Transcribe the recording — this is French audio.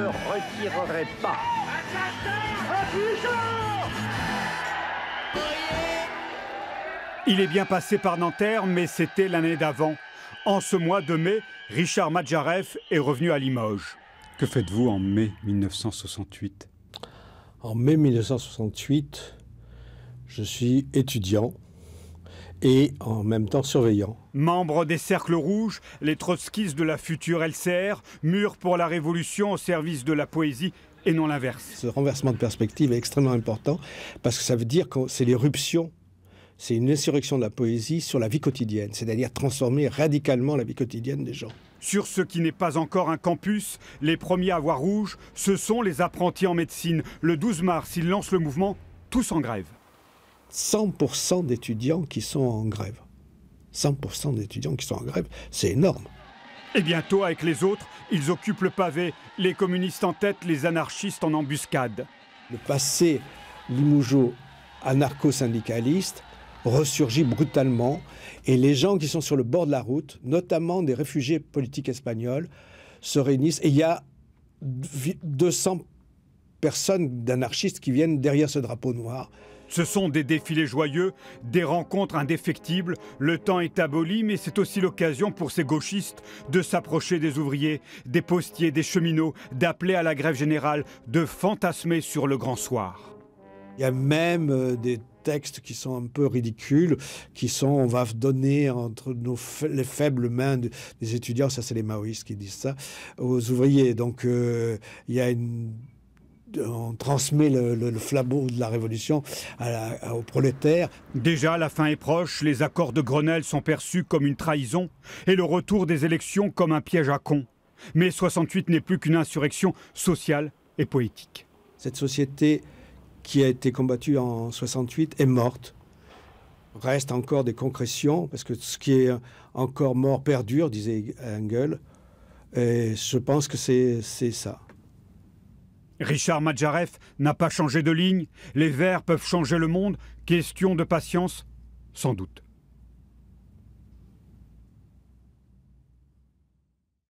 me retirerai pas. Il est bien passé par Nanterre, mais c'était l'année d'avant. En ce mois de mai, Richard Madjareff est revenu à Limoges. Que faites-vous en mai 1968? En mai 1968, je suis étudiant et en même temps surveillant. Membre des Cercles Rouges, les trotskistes de la future LCR, mûrs pour la révolution au service de la poésie et non l'inverse. Ce renversement de perspective est extrêmement important parce que ça veut dire que c'est l'éruption. C'est une insurrection de la poésie sur la vie quotidienne, c'est-à-dire transformer radicalement la vie quotidienne des gens. Sur ce qui n'est pas encore un campus, les premiers à voir rouge, ce sont les apprentis en médecine. Le 12 mars, ils lancent le mouvement Tous en grève. 100% d'étudiants qui sont en grève. 100% d'étudiants qui sont en grève, c'est énorme. Et bientôt, avec les autres, ils occupent le pavé, les communistes en tête, les anarchistes en embuscade. Le passé limougeot anarcho-syndicaliste ressurgit brutalement et les gens qui sont sur le bord de la route, notamment des réfugiés politiques espagnols, se réunissent et il y a 200 personnes d'anarchistes qui viennent derrière ce drapeau noir. Ce sont des défilés joyeux, des rencontres indéfectibles. Le temps est aboli, mais c'est aussi l'occasion pour ces gauchistes de s'approcher des ouvriers, des postiers, des cheminots, d'appeler à la grève générale, de fantasmer sur le grand soir. Il y a même des textes qui sont un peu ridicules, qui sont « on va donner entre les faibles mains des étudiants », ça c'est les maoïstes qui disent ça, aux ouvriers. Donc il y a on transmet le flambeau de la révolution aux prolétaires. Déjà, la fin est proche, les accords de Grenelle sont perçus comme une trahison et le retour des élections comme un piège à cons. Mais 68 n'est plus qu'une insurrection sociale et poétique. Cette société qui a été combattue en 68 est morte. Reste encore des concrétions, parce que ce qui est encore mort perdure, disait Engels. Et je pense que c'est ça. Richard Madjareff n'a pas changé de ligne. Les Verts peuvent changer le monde. Question de patience, sans doute.